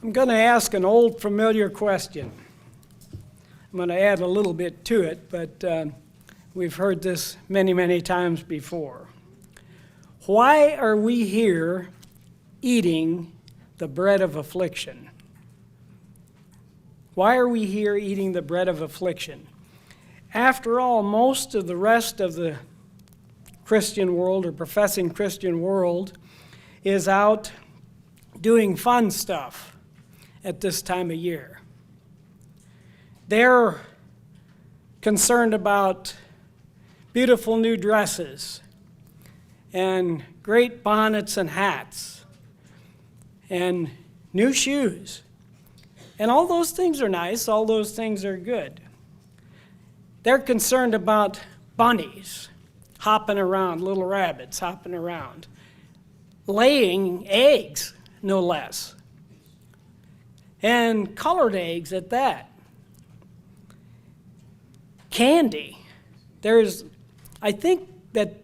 I'm going to ask an old familiar question. I'm going to add a little bit to it, but we've heard this many, many times before. Why are we here eating the bread of affliction? Why are we here eating the bread of affliction? After all, most of the rest of the Christian world or professing Christian world is out doing fun stuff at this time of year. They're concerned about beautiful new dresses and great bonnets and hats and new shoes. And all those things are nice, all those things are good. They're concerned about bunnies hopping around, little rabbits hopping around, laying eggs, no less, and colored eggs at that. Candy. I think that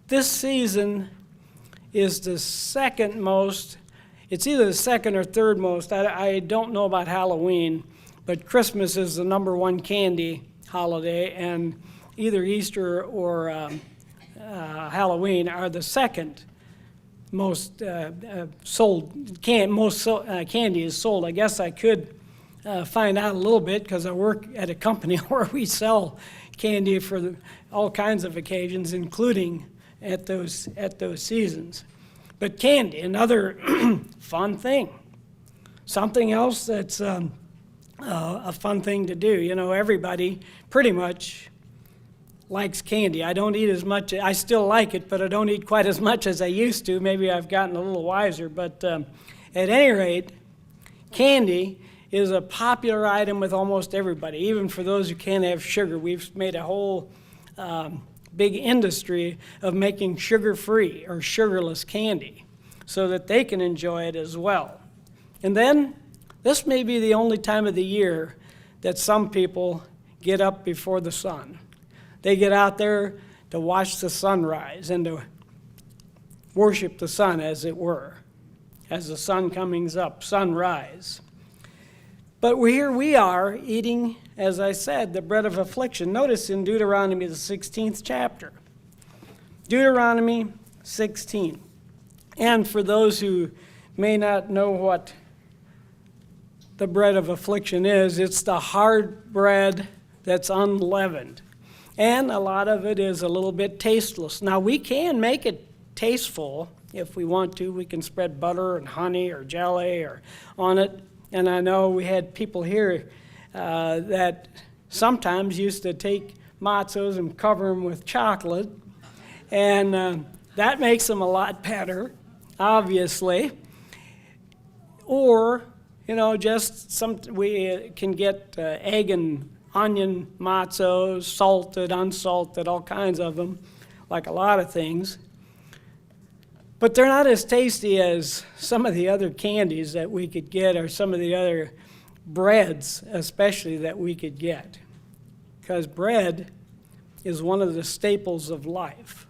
this season is the second most, it's either the second or third most, I don't know about Halloween, but Christmas is the number one candy holiday, and either Easter or Halloween are the second most sold. Candy is sold. I guess I could find out a little bit because I work at a company where we sell candy for all kinds of occasions, including at those seasons. But candy, another fun thing. Something else that's a fun thing to do. You know, everybody pretty much likes candy. I don't eat as much. I still like it, but I don't eat quite as much as I used to. Maybe I've gotten a little wiser. But at any rate, candy is a popular item with almost everybody, even for those who can't have sugar. We've made a whole big industry of making sugar-free or sugarless candy so that they can enjoy it as well. And then, this may be the only time of the year that some people get up before the sun. They get out there to watch the sunrise and to worship the sun, as it were, as the sun comes up, sunrise. But here we are eating, as I said, the bread of affliction. Notice in Deuteronomy, the 16th chapter. Deuteronomy 16. And for those who may not know what the bread of affliction is, it's the hard bread that's unleavened. And a lot of it is a little bit tasteless. Now, we can make it tasteful if we want to. We can spread butter and honey or jelly on it. And I know we had people here that sometimes used to take matzos and cover them with chocolate. And that makes them a lot better, obviously. Or, you know, we can get egg and onion matzos, salted, unsalted, all kinds of them, like a lot of things. But they're not as tasty as some of the other candies that we could get, or some of the other breads especially that we could get. Because bread is one of the staples of life.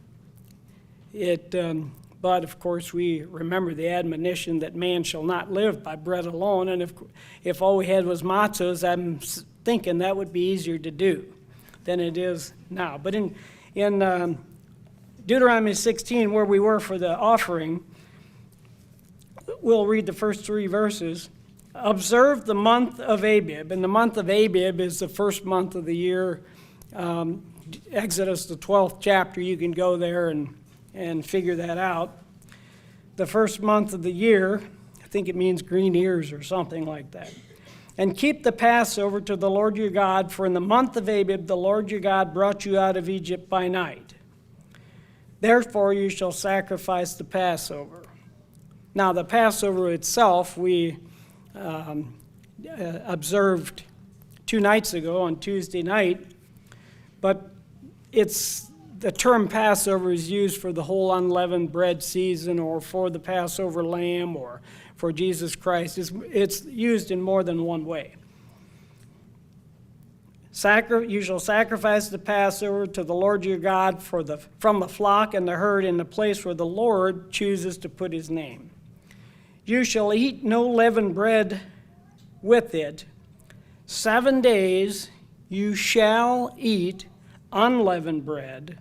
But of course we remember the admonition that man shall not live by bread alone, and if all we had was matzos, I'm thinking that would be easier to do than it is now. But in Deuteronomy 16, where we were for the offering, we'll read the first 3 verses. Observe the month of Abib, and the month of Abib is the first month of the year. Exodus, the 12th chapter, you can go there and figure that out. The first month of the year, I think it means green ears or something like that. And keep the Passover to the Lord your God, for in the month of Abib the Lord your God brought you out of Egypt by night. Therefore you shall sacrifice the Passover. Now the Passover itself we observed 2 nights ago on Tuesday night, but the term Passover is used for the whole unleavened bread season, or for the Passover lamb, or for Jesus Christ. It's used in more than one way. You shall sacrifice the Passover to the Lord your God from the flock and the herd in the place where the Lord chooses to put his name. You shall eat no leavened bread with it. 7 days you shall eat unleavened bread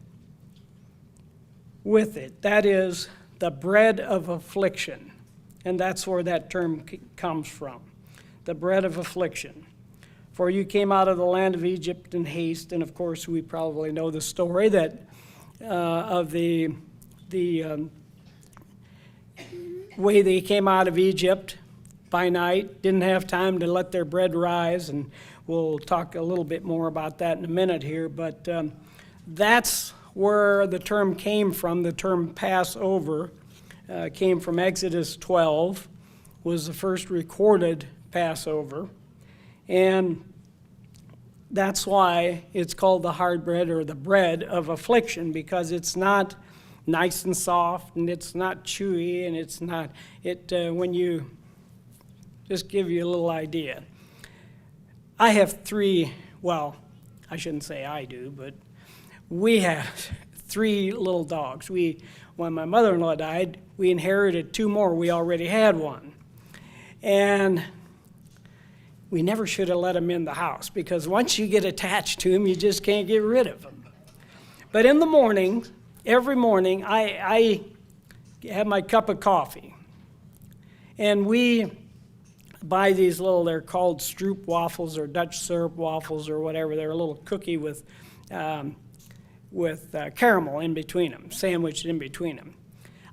with it. That is the bread of affliction. And that's where that term comes from, the bread of affliction. For you came out of the land of Egypt in haste, and of course we probably know the story that of the way they came out of Egypt by night, didn't have time to let their bread rise, and we'll talk a little bit more about that in a minute here, but that's where the term came from. The term Passover came from Exodus 12, was the first recorded Passover, and that's why it's called the hard bread or the bread of affliction, because it's not nice and soft, and it's not chewy, and it's not, when you, just give you a little idea. I have I shouldn't say I do, but we have 3 little dogs. When my mother-in-law died, we inherited 2 more. We already had one. And we never should have let them in the house, because once you get attached to them, you just can't get rid of them. But in the morning, every morning, I have my cup of coffee. And we buy these they're called stroop waffles or Dutch syrup waffles or whatever. They're a little cookie with caramel in between them, sandwiched in between them.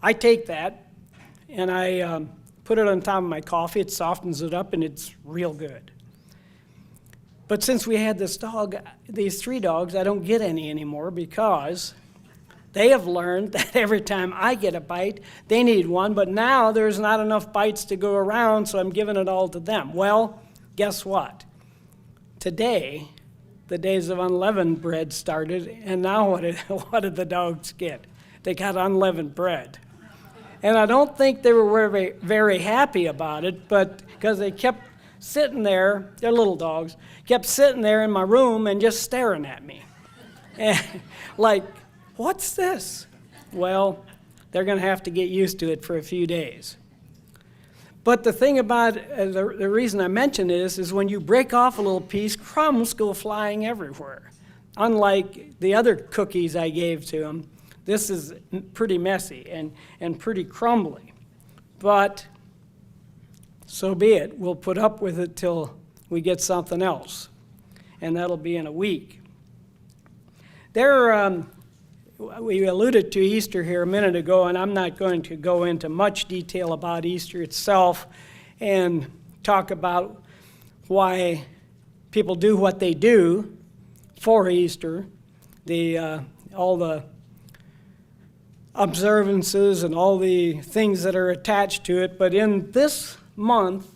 I take that and I put it on top of my coffee. It softens it up and it's real good. But since we had these 3 dogs, I don't get any anymore, because they have learned that every time I get a bite, they need one, but now there's not enough bites to go around, so I'm giving it all to them. Well, guess what? Today, the days of unleavened bread started, and now what did the dogs get? They got unleavened bread. And I don't think they were very, very happy about it, but because they kept sitting there, they're little dogs, kept sitting there in my room and just staring at me. And like, what's this? Well, they're going to have to get used to it for a few days. But the thing about the reason I mention this is when you break off a little piece, crumbs go flying everywhere. Unlike the other cookies I gave to them, this is pretty messy and pretty crumbly. But so be it. We'll put up with it till we get something else, and that'll be in a week. We alluded to Easter here a minute ago, and I'm not going to go into much detail about Easter itself and talk about why people do what they do for Easter, all the observances and all the things that are attached to it. But in this month,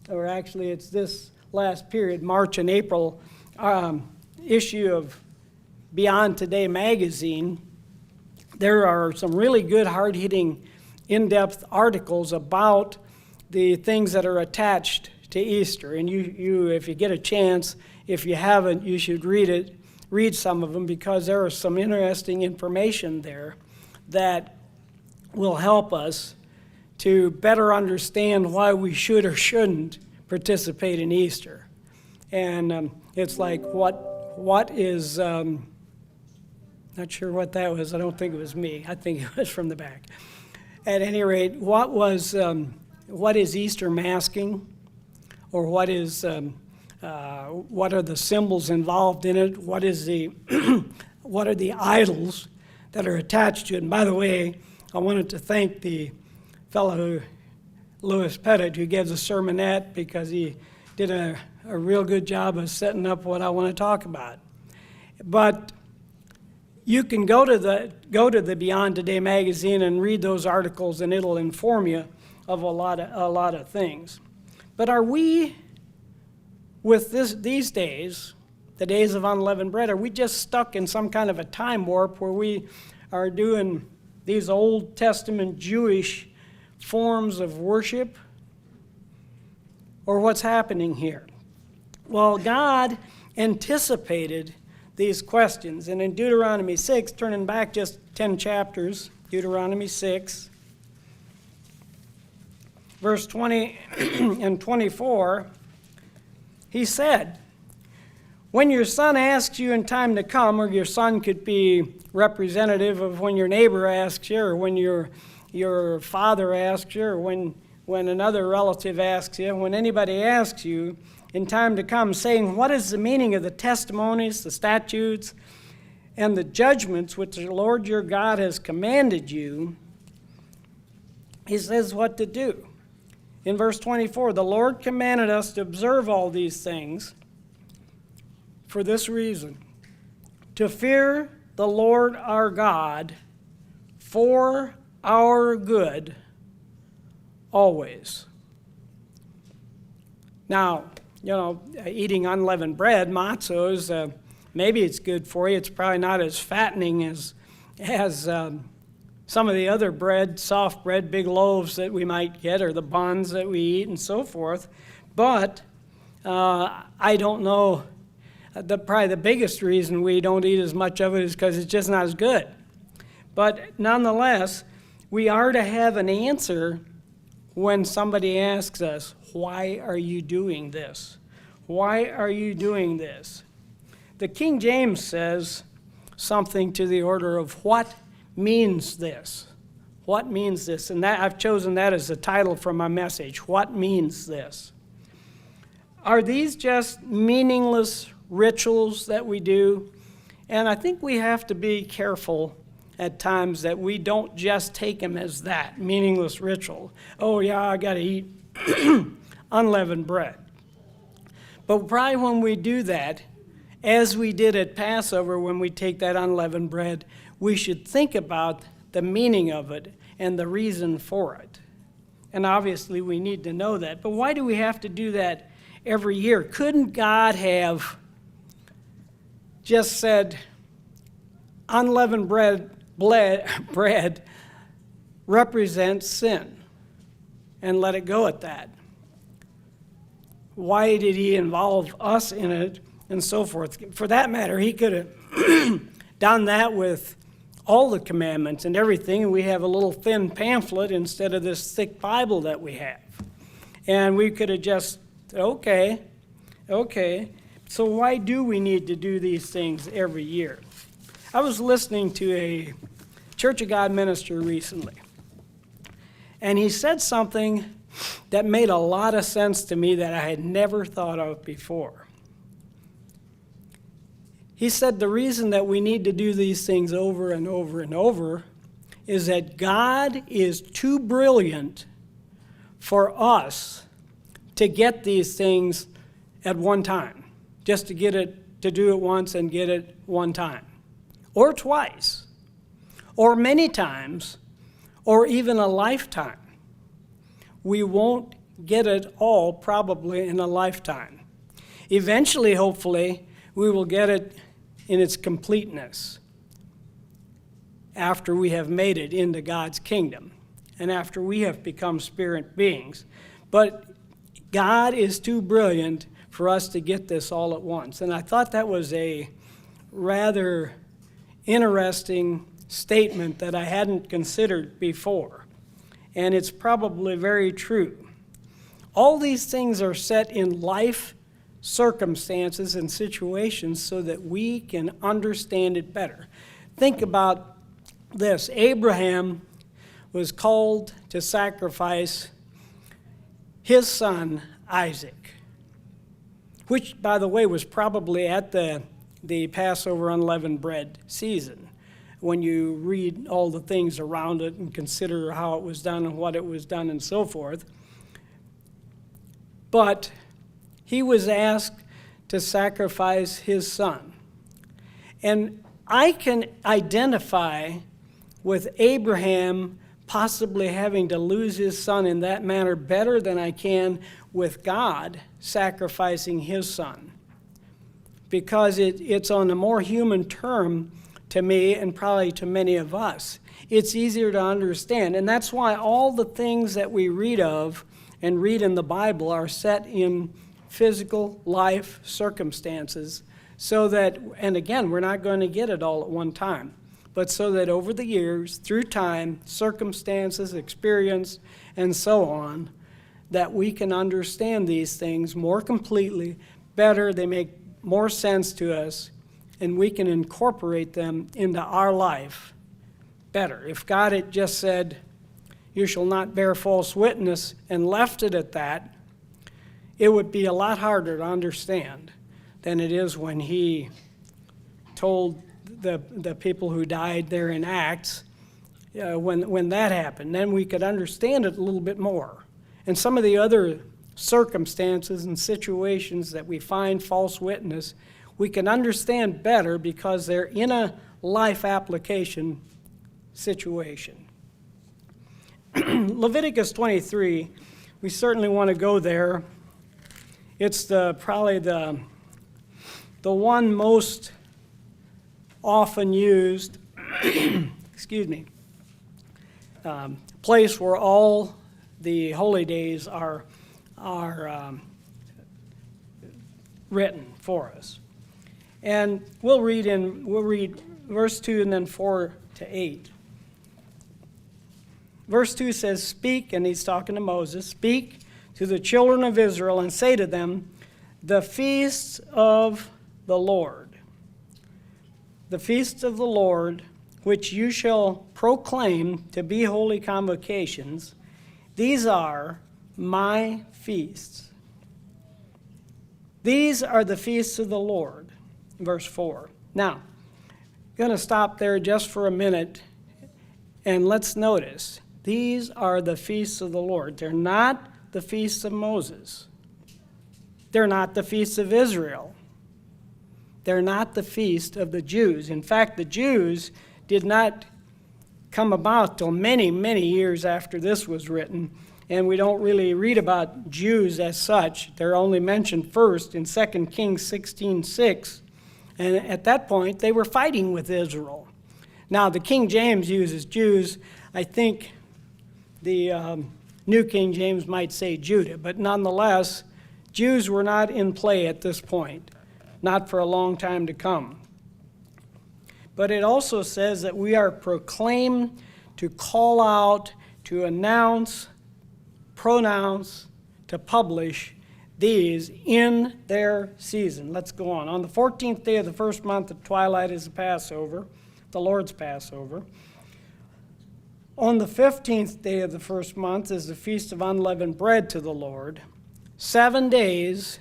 or actually it's this last period, March and April, issue of Beyond Today magazine, there are some really good, hard-hitting, in-depth articles about the things that are attached to Easter. And you, if you get a chance, if you haven't, you should read some of them, because there is some interesting information there that will help us to better understand why we should or shouldn't participate in Easter. And it's like, what is... not sure what that was. I don't think it was me. I think it was from the back. At any rate, what is Easter masking, or what are the symbols involved in it? What are the idols that are attached to it? And by the way, I wanted to thank the fellow Louis Pettit, who gives a sermonette, because he did a real good job of setting up what I want to talk about. But you can go to the Beyond Today magazine and read those articles, and it'll inform you of a lot of things. But are we, with these days, the days of unleavened bread, are we just stuck in some kind of a time warp where we are doing these Old Testament Jewish forms of worship? Or what's happening here? Well, God anticipated these questions. And in Deuteronomy 6, turning back just 10 chapters, Deuteronomy 6, verse 20 and 24, he said, when your son asks you in time to come, or your son could be representative of when your neighbor asks you, or when your father asks you, or when another relative asks you, when anybody asks you in time to come, saying, what is the meaning of the testimonies, the statutes, and the judgments which the Lord your God has commanded you, he says what to do. In verse 24, the Lord commanded us to observe all these things for this reason, to fear the Lord our God for our good always. Now, eating unleavened bread, matzah, is maybe it's good for you. It's probably not as fattening as some of the other bread, soft bread, big loaves that we might get, or the buns that we eat and so forth. But I don't know. Probably the biggest reason we don't eat as much of it is because it's just not as good. But nonetheless, we are to have an answer when somebody asks us, why are you doing this? Why are you doing this? The King James says something to the order of, what means this? What means this? And that I've chosen that as the title for my message, what means this? Are these just meaningless rituals that we do? And I think we have to be careful at times that we don't just take them as that, meaningless ritual. Oh yeah, I got to eat unleavened bread. But probably when we do that, as we did at Passover when we take that unleavened bread, we should think about the meaning of it and the reason for it. And obviously we need to know that. But why do we have to do that every year? Couldn't God have just said, unleavened bread represents sin, and let it go at that? Why did he involve us in it and so forth? For that matter, he could have done that with all the commandments and everything, and we have a little thin pamphlet instead of this thick Bible that we have. And we could have just, okay. So why do we need to do these things every year? I was listening to a Church of God minister recently, and he said something that made a lot of sense to me that I had never thought of before. He said the reason that we need to do these things over and over and over is that God is too brilliant for us to get these things at one time, just to do it once and get it one time, or twice, or many times, or even a lifetime. We won't get it all probably in a lifetime. Eventually, hopefully, we will get it in its completeness after we have made it into God's kingdom and after we have become spirit beings. But God is too brilliant for us to get this all at once. And I thought that was a rather interesting statement that I hadn't considered before. And it's probably very true. All these things are set in life circumstances and situations so that we can understand it better. Think about this. Abraham was called to sacrifice his son Isaac, which, by the way, was probably at the Passover unleavened bread season, when you read all the things around it and consider how it was done and what it was done and so forth. But he was asked to sacrifice his son. And I can identify with Abraham possibly having to lose his son in that manner better than I can with God sacrificing his son, because it's on a more human term to me and probably to many of us. It's easier to understand, and that's why all the things that we read of and read in the Bible are set in physical life circumstances, so that, and again, we're not going to get it all at one time, but so that over the years, through time, circumstances, experience, and so on, that we can understand these things more completely, better, they make more sense to us, and we can incorporate them into our life better. If God had just said, "You shall not bear false witness," and left it at that, it would be a lot harder to understand than it is when he told the people who died there in Acts, when that happened. Then we could understand it a little bit more. And some of the other circumstances and situations that we find false witness, we can understand better because they're in a life application situation. Leviticus 23, we certainly want to go there. It's probably the one most often used excuse me, place where all the holy days are written for us. And we'll read verse 2 and then 4 to 8. Verse 2 says, "Speak," and he's talking to Moses, "speak to the children of Israel and say to them, the feasts of the Lord, the feasts of the Lord, which you shall proclaim to be holy convocations, these are my feasts. These are the feasts of the Lord." Verse 4. Now, I'm going to stop there just for a minute, and let's notice, these are the feasts of the Lord. They're not the feasts of Moses. They're not the feasts of Israel. They're not the feast of the Jews. In fact, the Jews did not come about till many, many years after this was written, and we don't really read about Jews as such. They're only mentioned first in 2 Kings 16:6, and at that point they were fighting with Israel. Now, the King James uses Jews. I think the New King James might say Judah, but nonetheless, Jews were not in play at this point, not for a long time to come. But it also says that we are proclaimed to call out, to announce, pronounce, to publish these in their season. Let's go on. On the 14th day of the first month at twilight is the Passover, the Lord's Passover. On the 15th day of the first month is the Feast of Unleavened Bread to the Lord. 7 days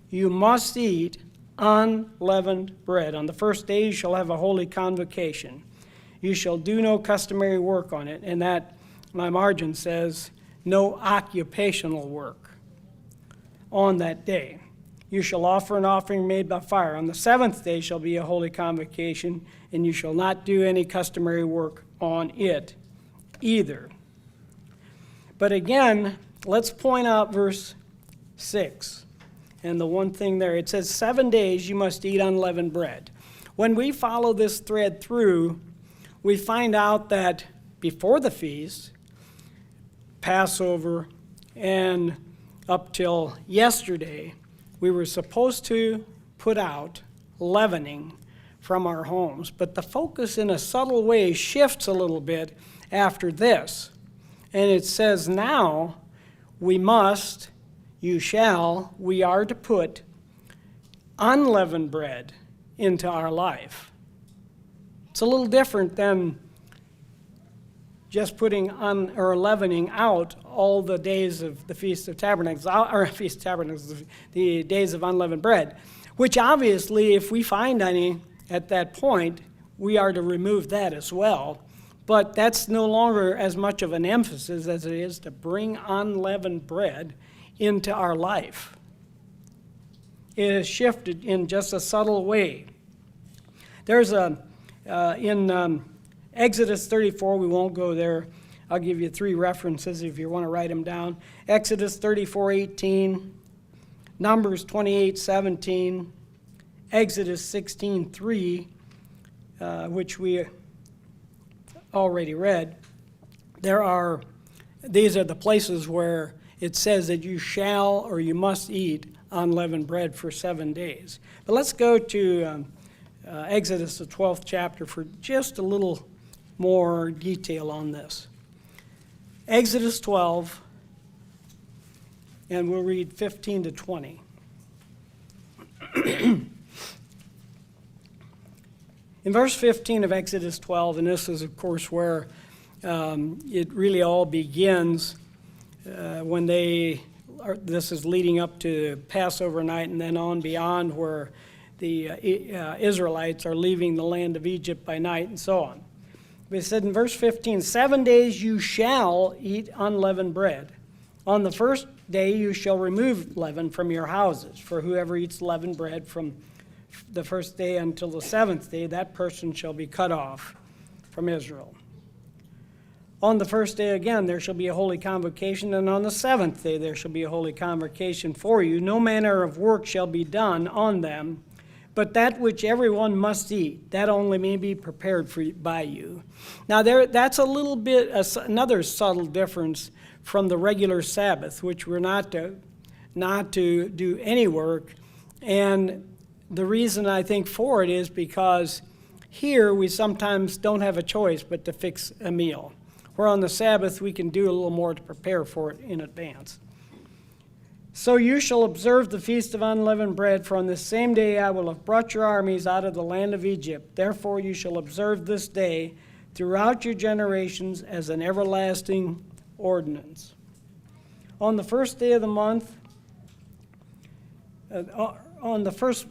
you must eat unleavened bread. On the first day you shall have a holy convocation. You shall do no customary work on it. And that, my margin says, no occupational work on that day. You shall offer an offering made by fire. On the 7th day shall be a holy convocation, and you shall not do any customary work on it either. But again, let's point out verse 6. And the one thing there, it says 7 days you must eat unleavened bread. When we follow this thread through, we find out that before the feast, Passover, and up till yesterday, we were supposed to put out leavening from our homes. But the focus in a subtle way shifts a little bit after this. And it says now we must, you shall, we are to put unleavened bread into our life. It's a little different than just putting or leavening out all the days of the Feast of Tabernacles, or Feast of Tabernacles, the days of unleavened bread, which obviously, if we find any at that point, we are to remove that as well. But that's no longer as much of an emphasis as it is to bring unleavened bread into our life. It has shifted in just a subtle way. There's in Exodus 34, we won't go there. I'll give you 3 references if you want to write them down. Exodus 34:18, Numbers 28:17, Exodus 16:3, which we already read. These are the places where it says that you shall or you must eat unleavened bread for 7 days. But let's go to Exodus, the 12th chapter, for just a little more detail on this. Exodus 12, and we'll read 15 to 20. In verse 15 of Exodus 12, and this is, of course, where it really all begins when this is leading up to Passover night and then on beyond, where the Israelites are leaving the land of Egypt by night and so on. It said in verse 15, 7 days you shall eat unleavened bread. On the first day you shall remove leaven from your houses. For whoever eats leavened bread from the first day until the seventh day, that person shall be cut off from Israel. On the first day again there shall be a holy convocation, and on the seventh day there shall be a holy convocation for you. No manner of work shall be done on them, but that which everyone must eat, that only may be prepared by you. Now that's a little bit another subtle difference from the regular Sabbath, which we're not to do any work. And the reason I think for it is because here we sometimes don't have a choice but to fix a meal, where on the Sabbath we can do a little more to prepare for it in advance. So you shall observe the feast of unleavened bread, for on this same day I will have brought your armies out of the land of Egypt. Therefore you shall observe this day throughout your generations as an everlasting ordinance. On the first day of the month, in the first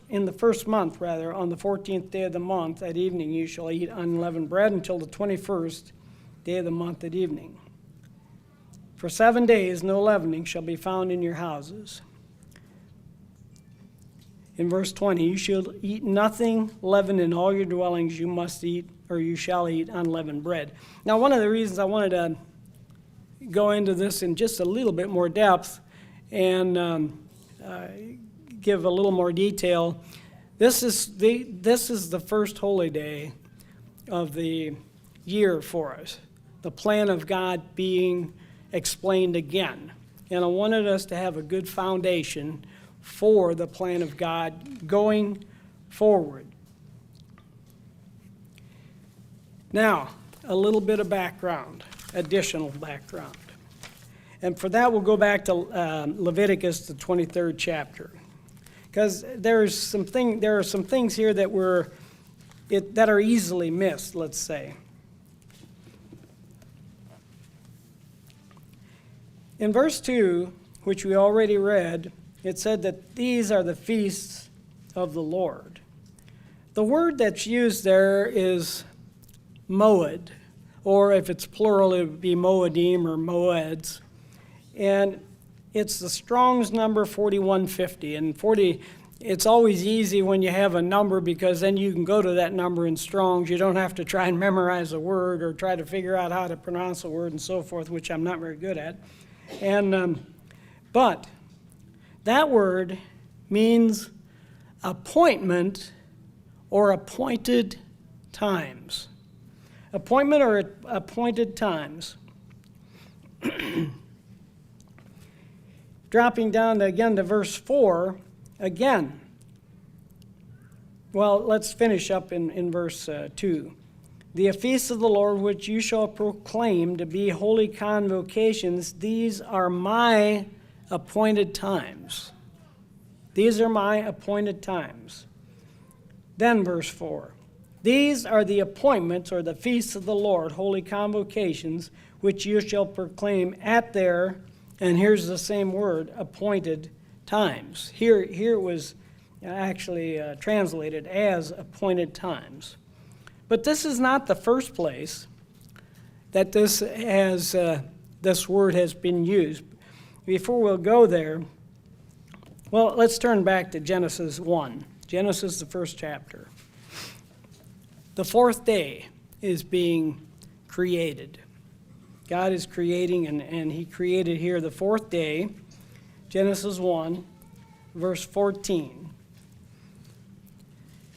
month, on the 14th day of the month at evening, you shall eat unleavened bread until the 21st day of the month at evening. For 7 days no leavening shall be found in your houses. In verse 20, you shall eat nothing leavened in all your dwellings. You must eat, or you shall eat, unleavened bread. Now, one of the reasons I wanted to go into this in just a little bit more depth and give a little more detail, this is the first holy day of the year for us. The plan of God being explained again. And I wanted us to have a good foundation for the plan of God going forward. Now, a little bit of background, additional background. And for that, we'll go back to Leviticus, the 23rd chapter. Because there are some things here that that are easily missed, let's say. In verse 2, which we already read, it said that these are the feasts of the Lord. The word that's used there is moed, or if it's plural, it would be moedim or moeds. And it's the Strong's number 4150. And 40, it's always easy when you have a number, because then you can go to that number in Strong's. You don't have to try and memorize a word or try to figure out how to pronounce a word and so forth, which I'm not very good at. But that word means appointment or appointed times. Appointment or appointed times. Dropping down again to verse 4, again. Well, let's finish up in verse 2. The feasts of the Lord, which you shall proclaim to be holy convocations, these are my appointed times. These are my appointed times. Then verse 4. These are the appointments, or the feasts of the Lord, holy convocations, which you shall proclaim at their, and here's the same word, appointed times. Here it was actually translated as appointed times. But this is not the first place that this word has been used. Before we'll go there, well, let's turn back to Genesis 1. Genesis, the first chapter. The fourth day is being created. God is creating, and he created here the fourth day. Genesis 1, verse 14.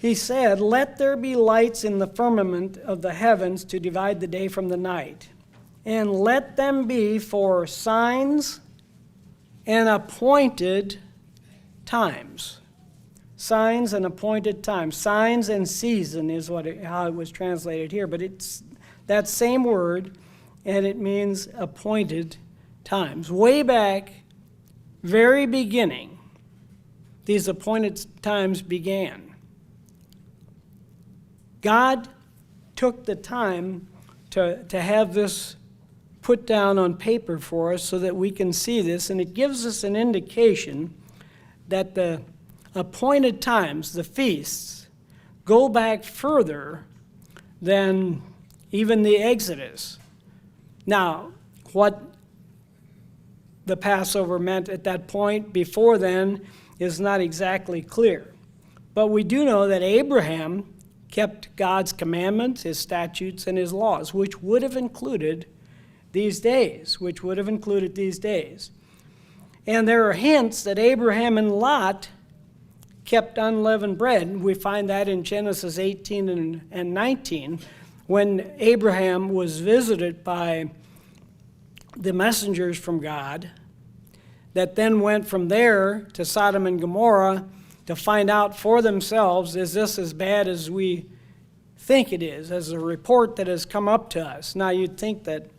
He said, "Let there be lights in the firmament of the heavens to divide the day from the night, and let them be for signs and appointed times." Signs and appointed times. Signs and season is how it was translated here, but it's that same word, and it means appointed times. Way back very beginning, these appointed times began. God took the time to have this put down on paper for us so that we can see this, and it gives us an indication that the appointed times, the feasts, go back further than even the Exodus. Now, what the Passover meant at that point before then is not exactly clear. But we do know that Abraham kept God's commandments, his statutes, and his laws, which would have included these days, And there are hints that Abraham and Lot kept unleavened bread. We find that in Genesis 18 and 19, when Abraham was visited by the messengers from God, that then went from there to Sodom and Gomorrah to find out for themselves, is this as bad as we think it is, as a report that has come up to us. Now, you'd think that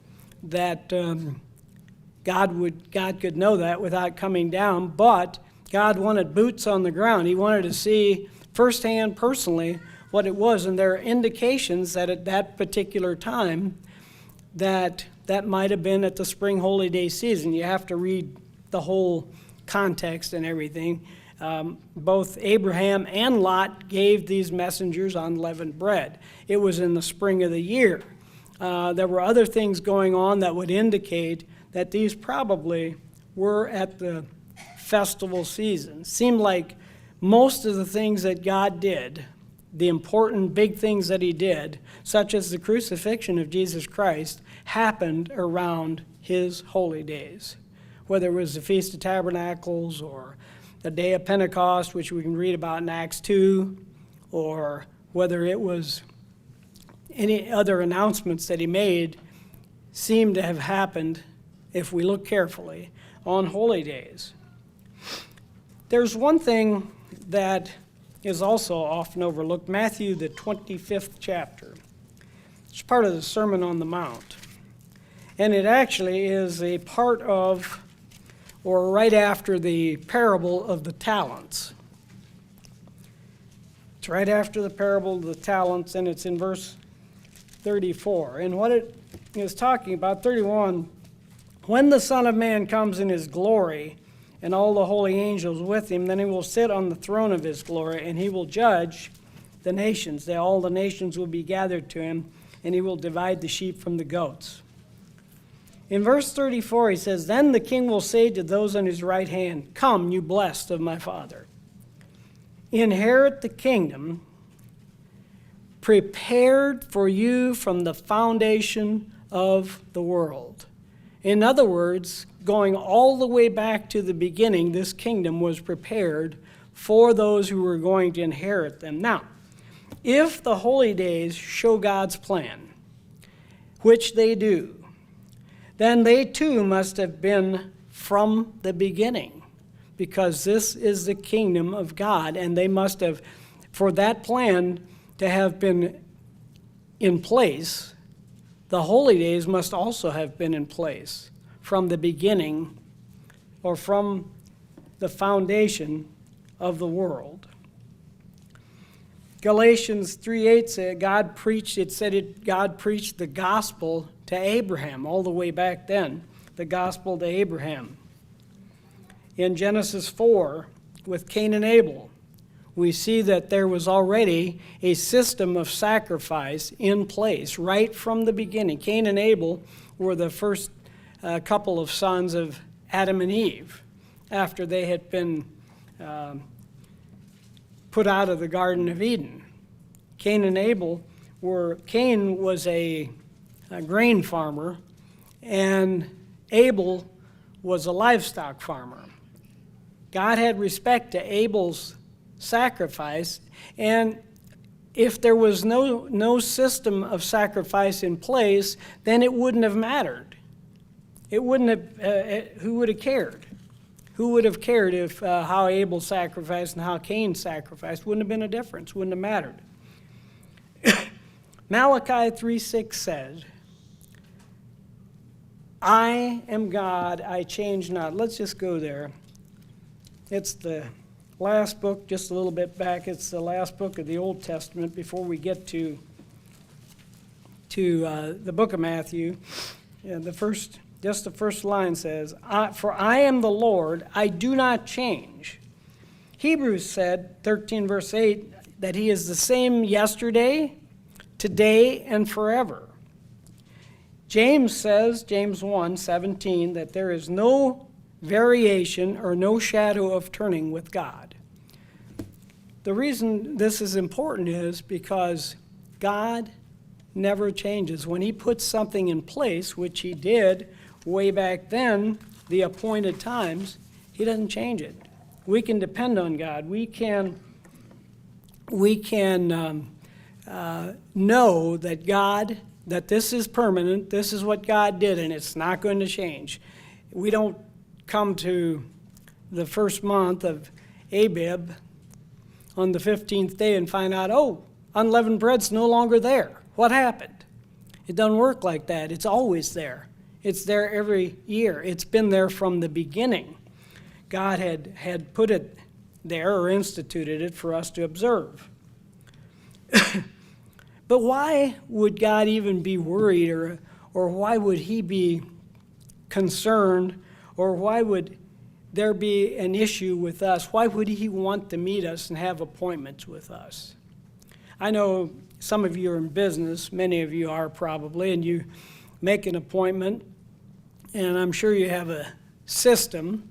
God could know that without coming down, but God wanted boots on the ground. He wanted to see firsthand, personally, what it was, and there are indications that at that particular time that might have been at the spring holy day season. You have to read the whole context and everything. Both Abraham and Lot gave these messengers unleavened bread. It was in the spring of the year. There were other things going on that would indicate that these probably were at the festival season. Seemed like most of the things that God did, the important big things that he did, such as the crucifixion of Jesus Christ, happened around his holy days. Whether it was the Feast of Tabernacles or the Day of Pentecost, which we can read about in Acts 2, or whether it was any other announcements that he made, seem to have happened, if we look carefully, on holy days. There's one thing that is also often overlooked, Matthew, the 25th chapter. It's part of the Sermon on the Mount. And it actually is a part of, or right after, the parable of the talents. It's right after the parable of the talents, and it's in verse 34. And what it is talking about, 31, when the Son of Man comes in his glory, and all the holy angels with him, then he will sit on the throne of his glory, and he will judge the nations. All the nations will be gathered to him, and he will divide the sheep from the goats. In verse 34, he says, then the king will say to those on his right hand, come, you blessed of my Father, inherit the kingdom prepared for you from the foundation of the world. In other words, going all the way back to the beginning, this kingdom was prepared for those who were going to inherit them. Now, if the holy days show God's plan, which they do, then they too must have been from the beginning, because this is the kingdom of God, and they must have, for that plan to have been in place, the holy days must also have been in place from the beginning, or from the foundation of the world. Galatians 3:8 said God preached the gospel to Abraham all the way back then, the gospel to Abraham. In Genesis 4, with Cain and Abel, we see that there was already a system of sacrifice in place right from the beginning. Cain and Abel were the first couple of sons of Adam and Eve after they had been put out of the Garden of Eden. Cain was a grain farmer, and Abel was a livestock farmer. God had respect to Abel's sacrifice, and if there was no system of sacrifice in place, then it wouldn't have mattered. It wouldn't have. Who would have cared? Who would have cared if how Abel sacrificed and how Cain sacrificed? Wouldn't have been a difference. Wouldn't have mattered. Malachi 3:6 says, I am God, I change not. Let's just go there. It's the last book, just a little bit back. It's the last book of the Old Testament before we get to the book of Matthew. And the first line says, "For I am the Lord, I do not change." Hebrews said, 13 verse 8, that he is the same yesterday, today, and forever. James says, James 1:17, that there is no variation or no shadow of turning with God. The reason this is important is because God never changes. When he puts something in place, which he did way back then, the appointed times, he doesn't change it. We can depend on God. We can know that this is permanent, this is what God did, and it's not going to change. We don't come to the first month of Abib on the 15th day and find out, oh, unleavened bread's no longer there. What happened? It doesn't work like that. It's always there. It's there every year. It's been there from the beginning. God had put it there or instituted it for us to observe. But why would God even be worried, or why would he be concerned, or why would there be an issue with us? Why would he want to meet us and have appointments with us? I know some of you are in business, many of you are probably, and you make an appointment, and I'm sure you have a system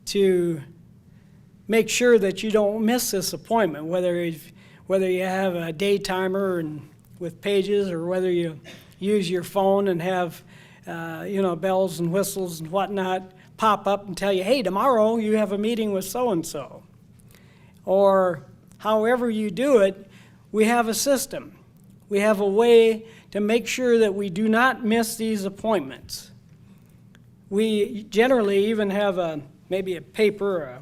to make sure that you don't miss this appointment, whether you have a day timer and with pages, or whether you use your phone and have bells and whistles and whatnot pop up and tell you, hey, tomorrow you have a meeting with so-and-so. Or however you do it, we have a system. We have a way to make sure that we do not miss these appointments. We generally even have maybe a paper, a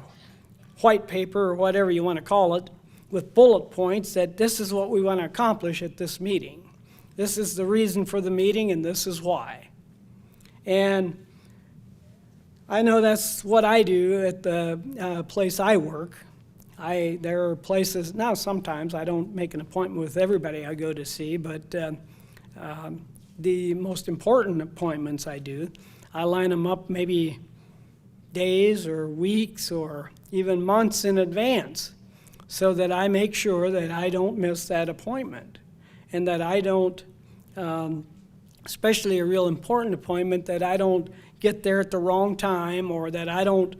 white paper, or whatever you want to call it, with bullet points that this is what we want to accomplish at this meeting. This is the reason for the meeting, and this is why. And I know that's what I do at the place I work. There are places, now sometimes I don't make an appointment with everybody I go to see, but the most important appointments I do, I line them up maybe days or weeks or even months in advance, so that I make sure that I don't miss that appointment, and that I don't, especially a real important appointment, that I don't get there at the wrong time, or that I don't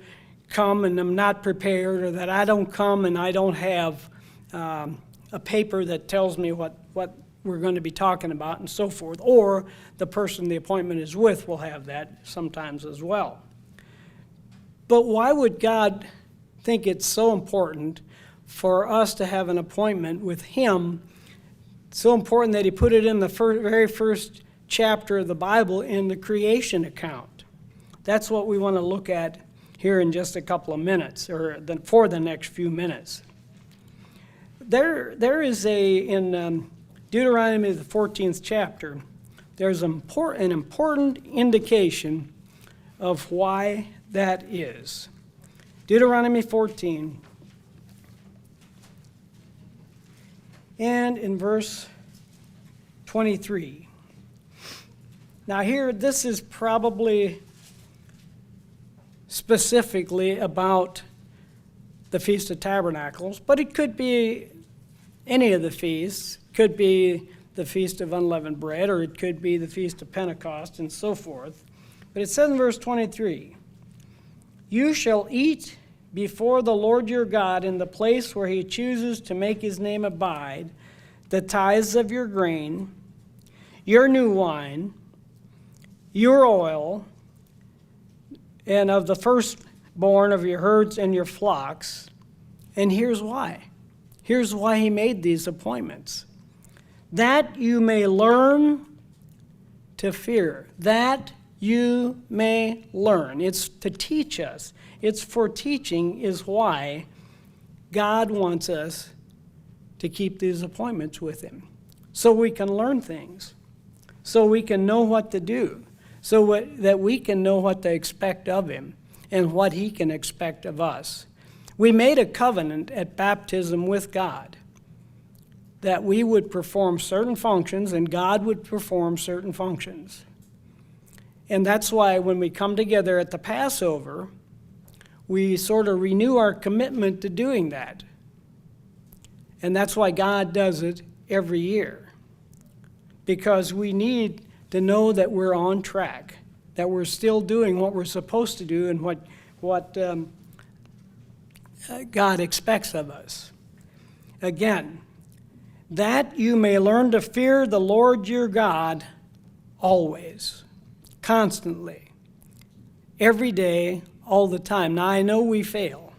come and I'm not prepared, or that I don't come and I don't have a paper that tells me what we're going to be talking about and so forth, or the person the appointment is with will have that sometimes as well. But why would God think it's so important for us to have an appointment with him, so important that he put it in the very first chapter of the Bible in the creation account? That's what we want to look at here in just a couple of minutes, or for the next few minutes. There is in Deuteronomy, the 14th chapter, there's an important indication of why that is. Deuteronomy 14, and in verse 23. Now here, this is probably specifically about the Feast of Tabernacles, but it could be any of the feasts. It could be the Feast of Unleavened Bread, or it could be the Feast of Pentecost, and so forth. But it says in verse 23, "You shall eat before the Lord your God in the place where he chooses to make his name abide, the tithes of your grain, your new wine, your oil, and of the firstborn of your herds and your flocks." And here's why. Here's why he made these appointments. "That you may learn to fear." That you may learn. It's to teach us. It's for teaching is why God wants us to keep these appointments with him. So we can learn things. So we can know what to do. So that we can know what to expect of him and what he can expect of us. We made a covenant at baptism with God that we would perform certain functions and God would perform certain functions. And that's why when we come together at the Passover, we sort of renew our commitment to doing that. And that's why God does it every year. Because we need to know that we're on track, that we're still doing what we're supposed to do and what God expects of us. Again, that you may learn to fear the Lord your God always, constantly, every day, all the time. Now, I know we fail.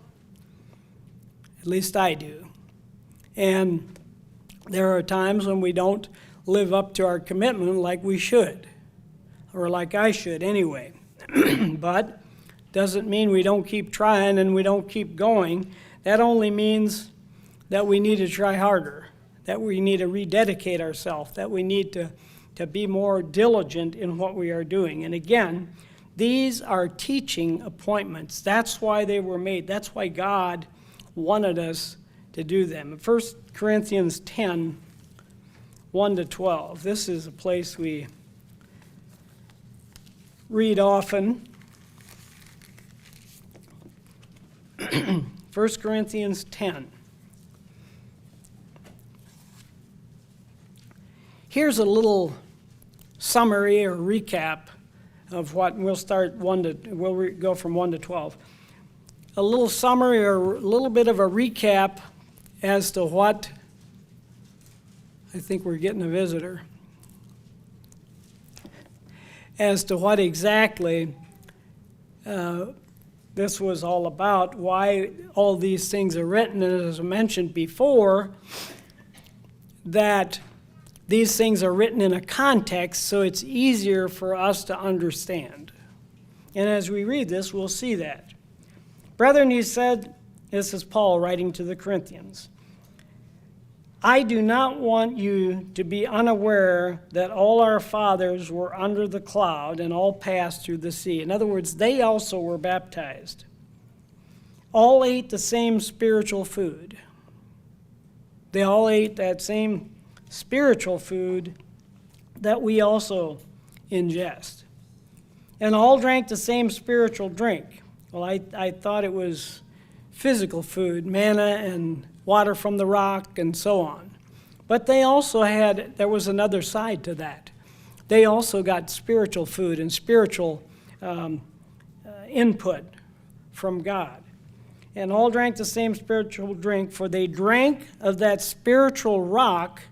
At least I do. And there are times when we don't live up to our commitment like we should, or like I should anyway. But doesn't mean we don't keep trying and we don't keep going. That only means that we need to try harder, that we need to rededicate ourselves, that we need to be more diligent in what we are doing. And again, these are teaching appointments. That's why they were made. That's why God wanted us to do them. In 1 Corinthians 10, 1-12, this is a place we read often. 1 Corinthians 10. Here's a little summary or recap of what we'll go from 1 to 12. A little summary or a little bit of a recap as to what, I think we're getting a visitor, as to what exactly this was all about, why all these things are written. And as I mentioned before, that these things are written in a context so it's easier for us to understand. And as we read this, we'll see that. Brethren, he said, this is Paul writing to the Corinthians, I do not want you to be unaware that all our fathers were under the cloud and all passed through the sea. In other words, they also were baptized. All ate the same spiritual food. They all ate that same spiritual food that we also ingest. And all drank the same spiritual drink. Well, I thought it was physical food, manna and water from the rock and so on. But they also there was another side to that. They also got spiritual food and spiritual input from God. And all drank the same spiritual drink, for they drank of that spiritual rock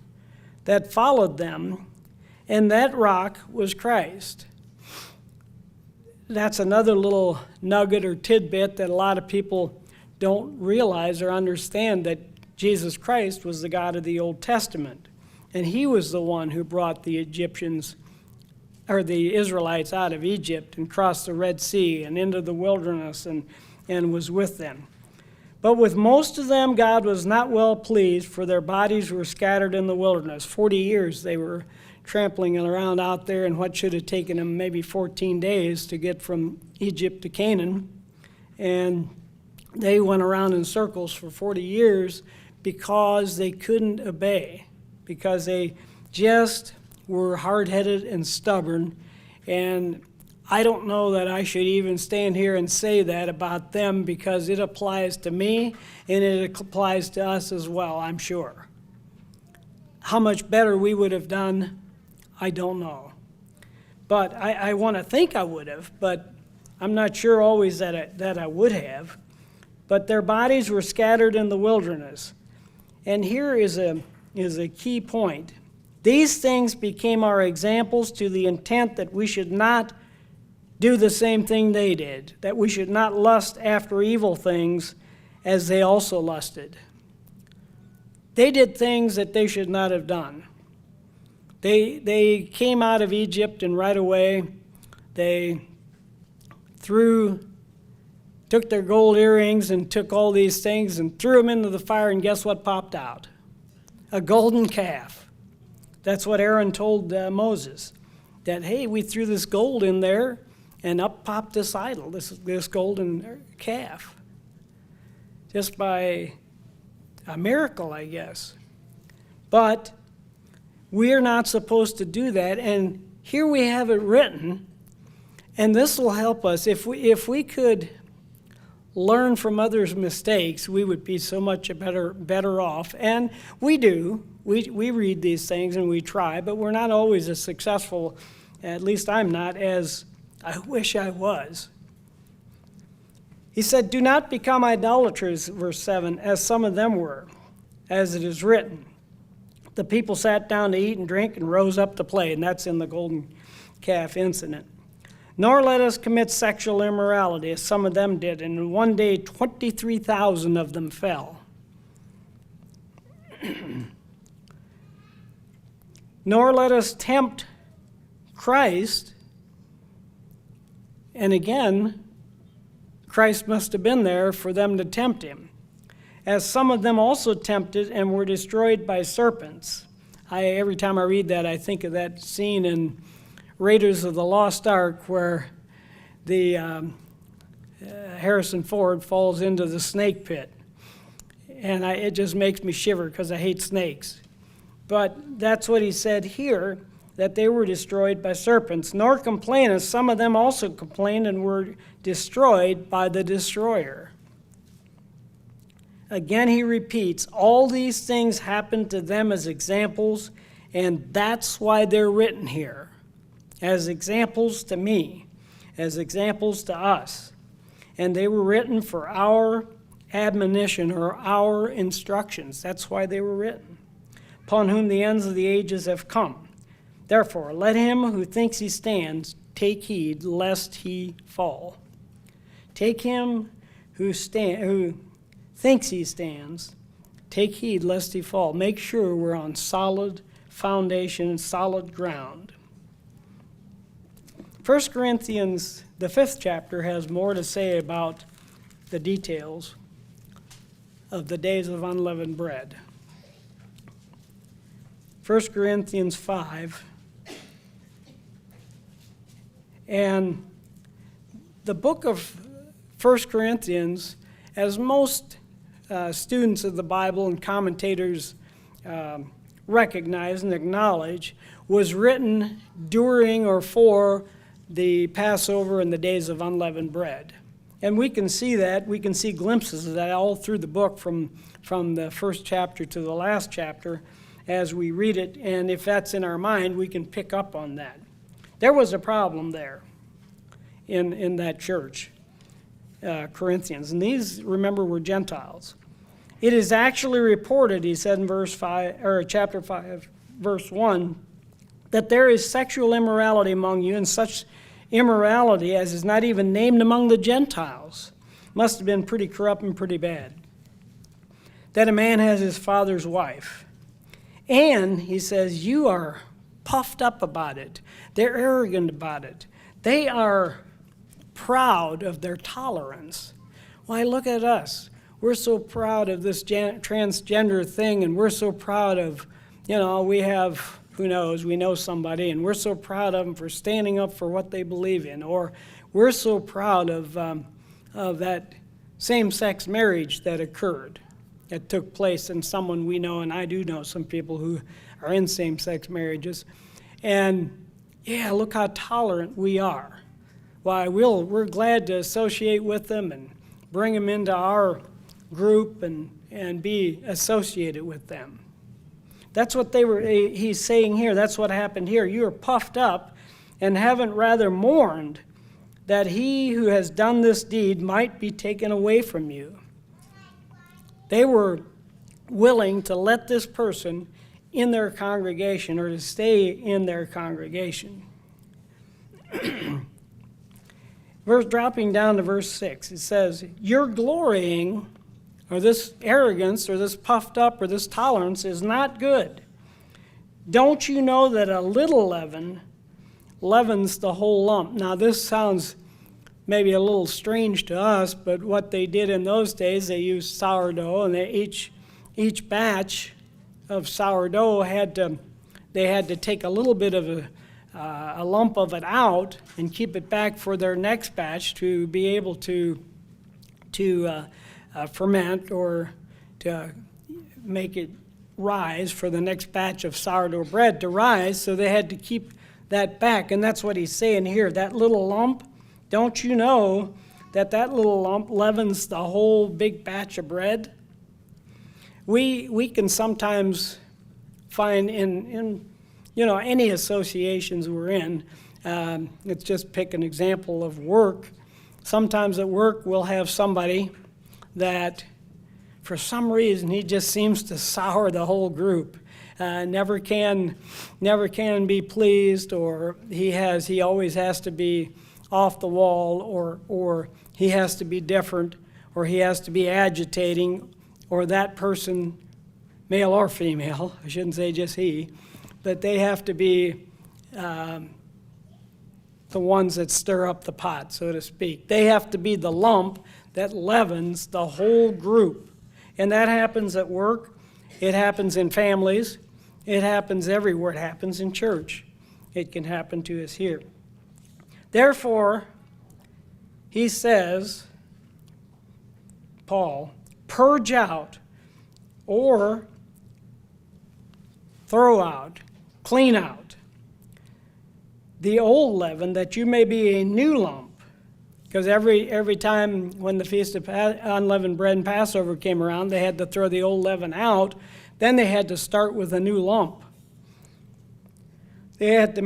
that followed them, and that rock was Christ. That's another little nugget or tidbit that a lot of people don't realize or understand, that Jesus Christ was the God of the Old Testament. And he was the one who brought the Israelites out of Egypt and crossed the Red Sea and into the wilderness and was with them. But with most of them, God was not well pleased, for their bodies were scattered in the wilderness. 40 years they were trampling around out there in what should have taken them maybe 14 days to get from Egypt to Canaan. And they went around in circles for 40 years because they couldn't obey, because they just were hard-headed and stubborn. And I don't know that I should even stand here and say that about them, because it applies to me and it applies to us as well, I'm sure. How much better we would have done, I don't know. But I want to think I would have, but I'm not sure always that I would have. But their bodies were scattered in the wilderness. And here is a key point. These things became our examples to the intent that we should not do the same thing they did, that we should not lust after evil things as they also lusted. They did things that they should not have done. They came out of Egypt, and right away they took their gold earrings and took all these things and threw them into the fire, and guess what popped out? A golden calf. That's what Aaron told Moses, that, hey, we threw this gold in there, and up popped this idol, this golden calf. just by a miracle, I guess. But we are not supposed to do that, and here we have it written, and this will help us. If we could learn from others' mistakes, we would be so much better off. And we do. We read these things and we try, but we're not always as successful, at least I'm not, as I wish I was. He said, "Do not become idolaters," verse 7, "as some of them were, as it is written. The people sat down to eat and drink and rose up to play," and that's in the golden calf incident. "Nor let us commit sexual immorality, as some of them did, and in one day 23,000 of them fell." "Nor let us tempt Christ," and again, Christ must have been there for them to tempt him, "as some of them also tempted and were destroyed by serpents." Every time I read that, I think of that scene in Raiders of the Lost Ark where the Harrison Ford falls into the snake pit. And it just makes me shiver because I hate snakes. But that's what he said here, that they were destroyed by serpents. "Nor complain, as some of them also complained and were destroyed by the destroyer." Again, he repeats, all these things happened to them as examples, and that's why they're written here. As examples to me, as examples to us. And they were written for our admonition or our instructions. That's why they were written. "Upon whom the ends of the ages have come. Therefore, let him who thinks he stands take heed lest he fall." Take him who thinks he stands, take heed lest he fall. Make sure we're on solid foundation, solid ground. 1 Corinthians, the 5th chapter, has more to say about the details of the days of unleavened bread. 1 Corinthians 5. And the book of 1 Corinthians, as most students of the Bible and commentators recognize and acknowledge, was written during or for the Passover and the days of unleavened bread. And we can see that, we can see glimpses of that all through the book from the first chapter to the last chapter as we read it, and if that's in our mind, we can pick up on that. There was a problem there in that church, Corinthians, and these, remember, were Gentiles. "It is actually reported," he said in chapter 5, verse 1, "that there is sexual immorality among you, and such immorality as is not even named among the Gentiles." Must have been pretty corrupt and pretty bad. "That a man has his father's wife." And he says, you are puffed up about it. They're arrogant about it. They are proud of their tolerance. Why, look at us. We're so proud of this transgender thing, and we're so proud of, we have, who knows, we know somebody, and we're so proud of them for standing up for what they believe in. Or we're so proud of that same-sex marriage that occurred, that took place in someone we know, and I do know some people who are in same-sex marriages. And, yeah, look how tolerant we are. Why, we're glad to associate with them and bring them into our group and be associated with them. That's what he's saying here. That's what happened here. You are puffed up and haven't rather mourned that he who has done this deed might be taken away from you. They were willing to let this person in their congregation or to stay in their congregation. Dropping down to verse 6, it says, your glorying, or this arrogance, or this puffed up, or this tolerance is not good. Don't you know that a little leaven leavens the whole lump? Now, this sounds maybe a little strange to us, but what they did in those days, they used sourdough, and each batch of sourdough had to take a little bit of a lump of it out and keep it back for their next batch to be able to ferment or to make it rise for the next batch of sourdough bread to rise, so they had to keep that back. And that's what he's saying here. That little lump, don't you know that little lump leavens the whole big batch of bread? We can sometimes find in any associations we're in, let's just pick an example of work. Sometimes at work we'll have somebody that for some reason he just seems to sour the whole group. Never can be pleased, or he always has to be off the wall, or he has to be different, or he has to be agitating, or that person, male or female, I shouldn't say just he, but they have to be the ones that stir up the pot, so to speak. They have to be the lump that leavens the whole group. And that happens at work. It happens in families. It happens everywhere. It happens in church. It can happen to us here. Therefore, he says, Paul, purge out or throw out, clean out the old leaven, that you may be a new lump. Because every time when the Feast of Unleavened Bread and Passover came around, they had to throw the old leaven out. Then they had to start with a new lump. They had to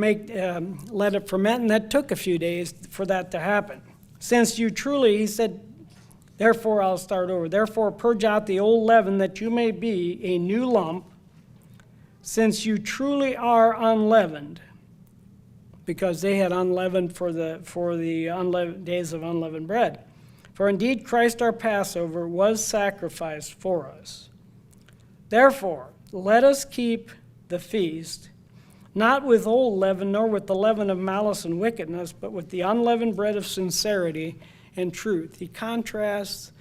let it ferment, and that took a few days for that to happen. Since you truly, he said, therefore I'll start over. Therefore purge out the old leaven, that you may be a new lump, since you truly are unleavened. Because they had unleavened for the unleavened days of unleavened bread. For indeed Christ our Passover was sacrificed for us. Therefore, let us keep the feast, not with old leaven, nor with the leaven of malice and wickedness, but with the unleavened bread of sincerity and truth. He contrasts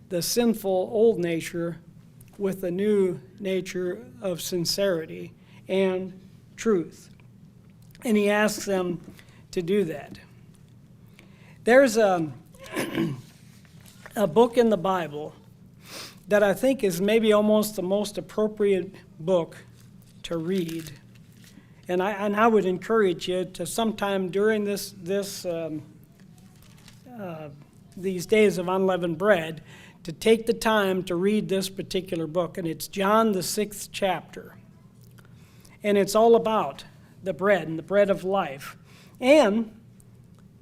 the sinful old nature with the new nature of sincerity and truth. And he asks them to do that. There's a book in the Bible that I think is maybe almost the most appropriate book to read. And I would encourage you to sometime during these days of unleavened bread to take the time to read this particular book. And it's John, the 6th chapter. And it's all about the bread and the bread of life. And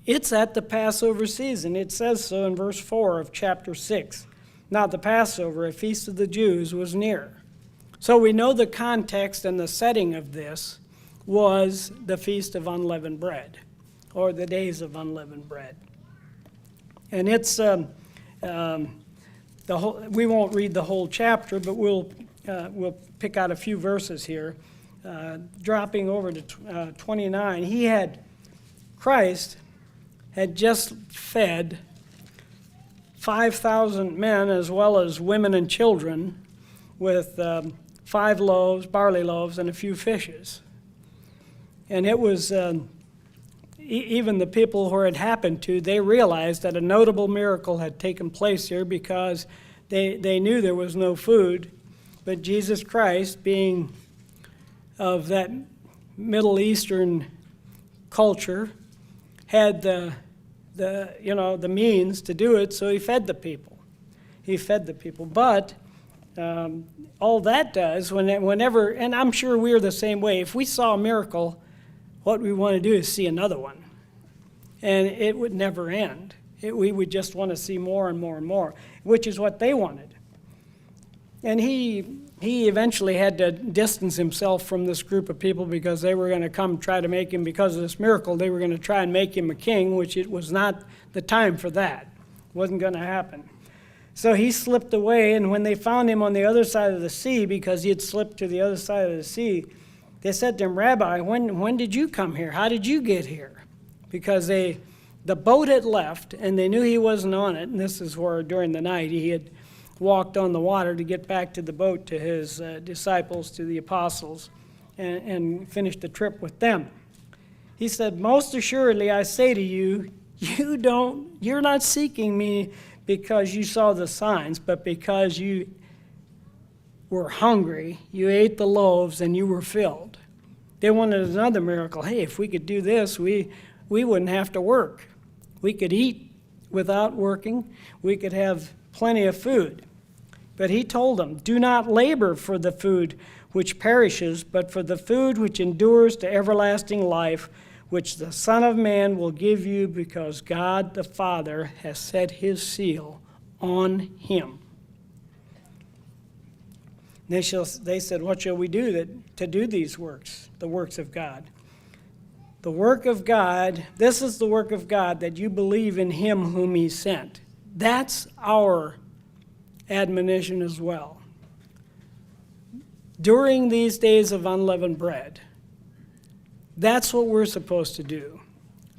it's at the Passover season. It says so in verse 4 of chapter 6. Now the Passover, a feast of the Jews, was near. So we know the context and the setting of this was the Feast of Unleavened Bread, or the days of unleavened bread. And it's we won't read the whole chapter, but we'll pick out a few verses here. Dropping over to 29, Christ had just fed 5,000 men as well as women and children with 5 loaves, barley loaves, and a few fishes. And it was, even the people who it happened to, they realized that a notable miracle had taken place here, because they knew there was no food, but Jesus Christ, being of that Middle Eastern culture, had the means to do it, so he fed the people. But all that does, whenever, and I'm sure we're the same way, if we saw a miracle, what we want to do is see another one. And it would never end. We would just want to see more and more and more, which is what they wanted. And he eventually had to distance himself from this group of people, because they were going to come try to make him, because of this miracle, they were going to try and make him a king, which it was not the time for that. It wasn't going to happen. So he slipped away, and when they found him on the other side of the sea, because he had slipped to the other side of the sea, they said to him, Rabbi, when did you come here? How did you get here? Because the boat had left, and they knew he wasn't on it, and this is where during the night he had walked on the water to get back to the boat, to his disciples, to the apostles, and finish the trip with them. He said, most assuredly I say to you, you're not seeking me because you saw the signs, but because you were hungry, you ate the loaves and you were filled. They wanted another miracle. Hey, if we could do this, we wouldn't have to work. We could eat without working. We could have plenty of food. But he told them, do not labor for the food which perishes, but for the food which endures to everlasting life, which the Son of Man will give you, because God the Father has set his seal on him. They said, what shall we do to do these works, the works of God? The work of God, this is the work of God, that you believe in him whom he sent. That's our admonition as well. During these days of unleavened bread, that's what we're supposed to do,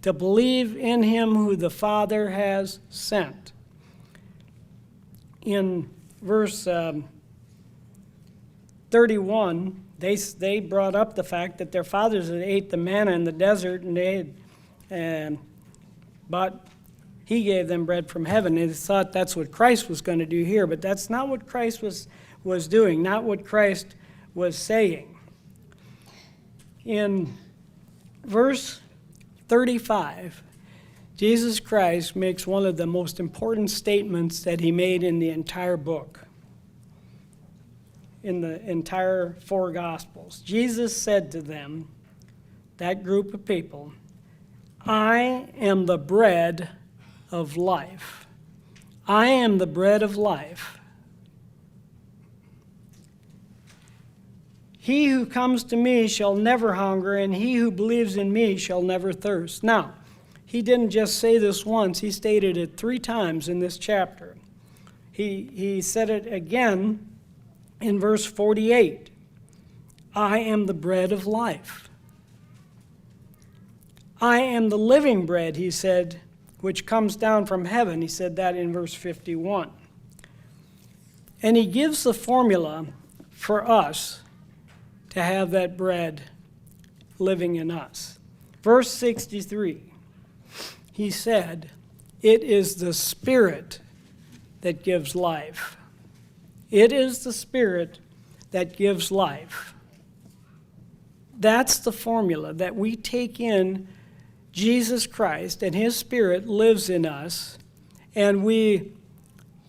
to believe in him who the Father has sent. In verse 31, they brought up the fact that their fathers had ate the manna in the desert, but he gave them bread from heaven. They thought that's what Christ was going to do here, but that's not what Christ was doing, not what Christ was saying. In verse 35, Jesus Christ makes one of the most important statements that he made in the entire book, in the entire four Gospels. Jesus said to them, that group of people, I am the bread of life. I am the bread of life. He who comes to me shall never hunger, and he who believes in me shall never thirst. Now, he didn't just say this once, he stated it 3 times in this chapter. He said it again in verse 48. I am the bread of life. I am the living bread, he said, which comes down from heaven. He said that in verse 51. And he gives the formula for us to have that bread living in us. Verse 63, he said, it is the Spirit that gives life. It is the Spirit that gives life. That's the formula, that we take in Jesus Christ and his Spirit lives in us, and we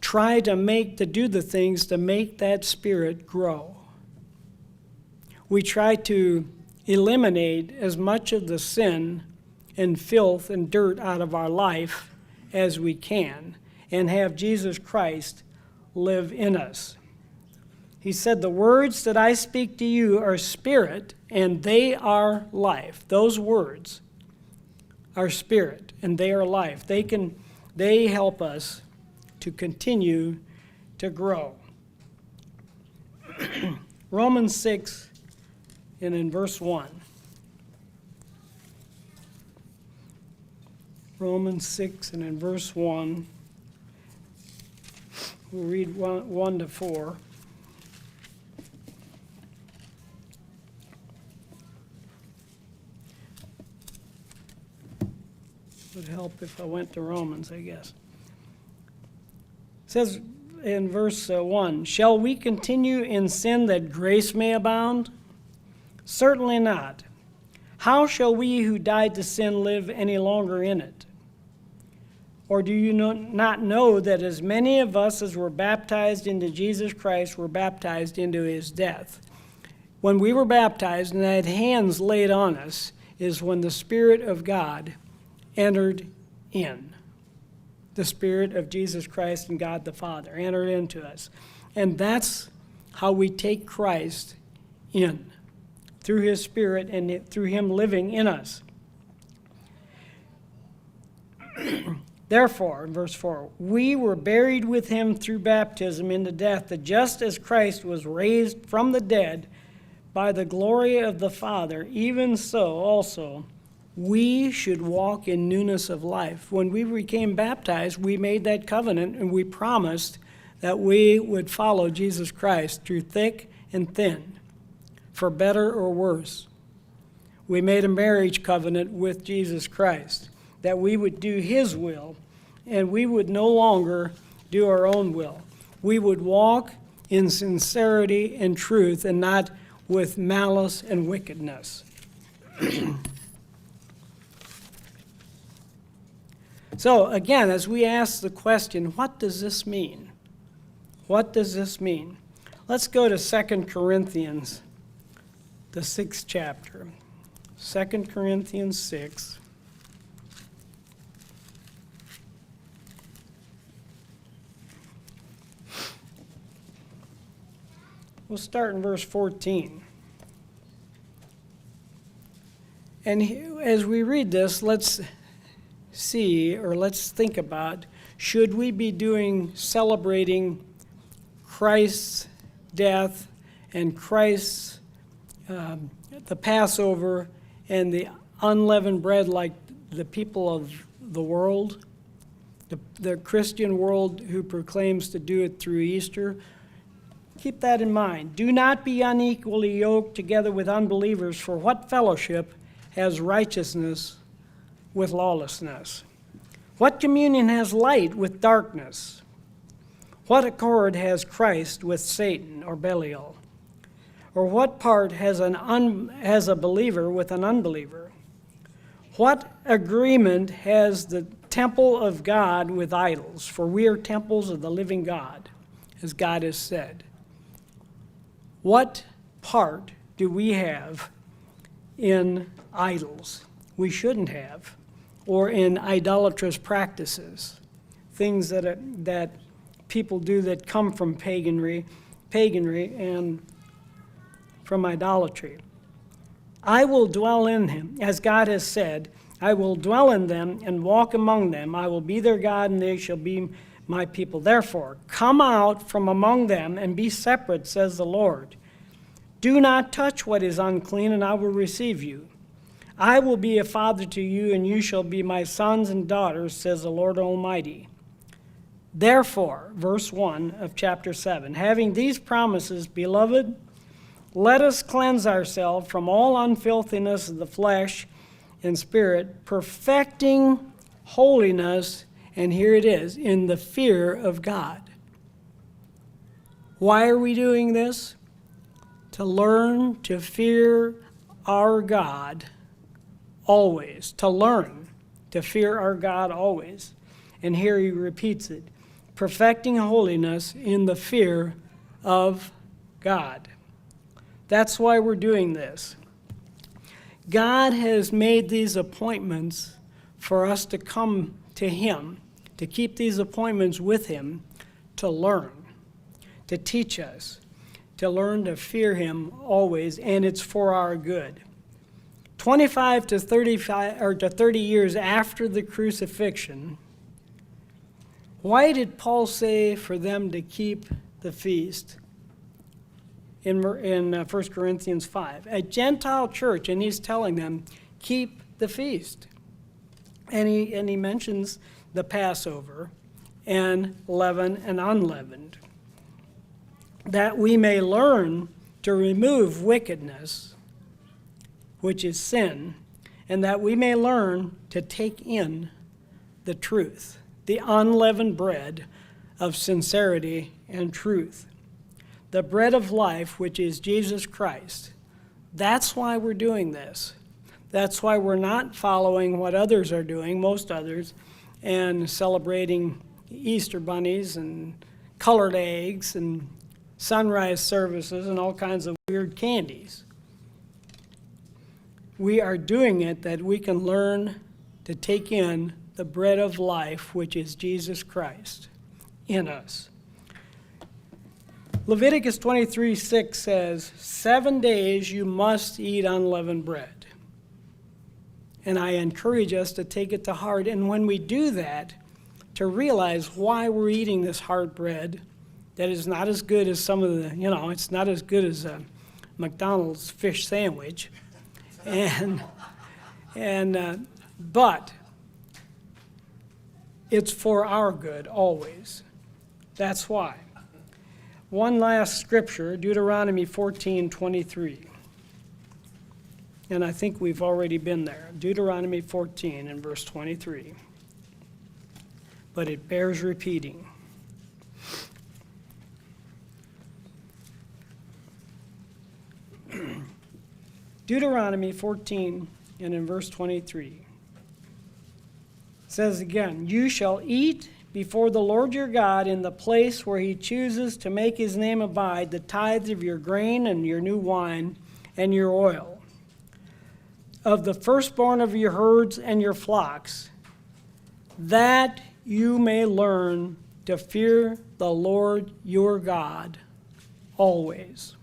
try to do the things to make that Spirit grow. We try to eliminate as much of the sin and filth and dirt out of our life as we can and have Jesus Christ live in us. He said, the words that I speak to you are spirit and they are life. Those words are spirit and they are life. They help us to continue to grow. Romans 6 and in verse 1. Romans 6 and in verse 1. We'll read 1 to 4. Would help if I went to Romans, I guess. It says in verse 1, shall we continue in sin that grace may abound? Certainly not. How shall we who died to sin live any longer in it? Or do you not know that as many of us as were baptized into Jesus Christ were baptized into his death? When we were baptized and had hands laid on us is when the Spirit of God entered in. The Spirit of Jesus Christ and God the Father entered into us. And that's how we take Christ in, through his Spirit and through him living in us. Therefore, in verse 4, we were buried with him through baptism into death, that just as Christ was raised from the dead by the glory of the Father, even so also we should walk in newness of life. When we became baptized, we made that covenant and we promised that we would follow Jesus Christ through thick and thin, for better or worse. We made a marriage covenant with Jesus Christ, that we would do his will and we would no longer do our own will. We would walk in sincerity and truth and not with malice and wickedness. So again, as we ask the question, what does this mean? What does this mean? Let's go to 2 Corinthians, the 6th chapter. 2 Corinthians 6. We'll start in verse 14. And as we read this, let's see, or let's think about, should we be celebrating Christ's death and Christ's, the Passover and the unleavened bread like the people of the world, the Christian world who proclaims to do it through Easter? Keep that in mind. Do not be unequally yoked together with unbelievers, for what fellowship has righteousness with lawlessness? What communion has light with darkness? What accord has Christ with Satan or Belial? Or what part has a believer with an unbeliever? What agreement has the temple of God with idols? For we are temples of the living God, as God has said. What part do we have in idols? We shouldn't have. Or in idolatrous practices, things that people do that come from paganry and from idolatry. I will dwell in him, as God has said, I will dwell in them and walk among them. I will be their God, and they shall be my people. Therefore, come out from among them and be separate, says the Lord. Do not touch what is unclean, and I will receive you. I will be a father to you, and you shall be my sons and daughters, says the Lord Almighty. Therefore, verse 1 of chapter 7, having these promises, beloved, let us cleanse ourselves from all unfilthiness of the flesh and spirit, perfecting holiness, and here it is, in the fear of God. Why are we doing this? To learn to fear our God always. To learn to fear our God always. And here he repeats it. Perfecting holiness in the fear of God. That's why we're doing this. God has made these appointments for us to come to him, to keep these appointments with him, to learn, to teach us, to learn to fear him always, and it's for our good. 25 to 30 years after the crucifixion, why did Paul say for them to keep the feast in 1 Corinthians 5? A Gentile church, and he's telling them, keep the feast. And he mentions the Passover and leavened and unleavened, that we may learn to remove wickedness, which is sin, and that we may learn to take in the truth, the unleavened bread of sincerity and truth, the bread of life, which is Jesus Christ. That's why we're doing this. That's why we're not following what others are doing, most others, and celebrating Easter bunnies and colored eggs and sunrise services and all kinds of weird candies. We are doing it that we can learn to take in the bread of life, which is Jesus Christ, in us. Leviticus 23:6 says, 7 days you must eat unleavened bread. And I encourage us to take it to heart. And when we do that, to realize why we're eating this hard bread that is not as good as some of the, it's not as good as a McDonald's fish sandwich. But it's for our good always. That's why. One last scripture, Deuteronomy 14:23. And I think we've already been there. Deuteronomy 14 and verse 23. but it bears repeating. Deuteronomy 14 and in verse 23 says again, "You shall eat before the Lord your God in the place where he chooses to make his name abide the tithes of your grain and your new wine and your oil, of the firstborn of your herds and your flocks, that you may learn to fear the Lord your God always."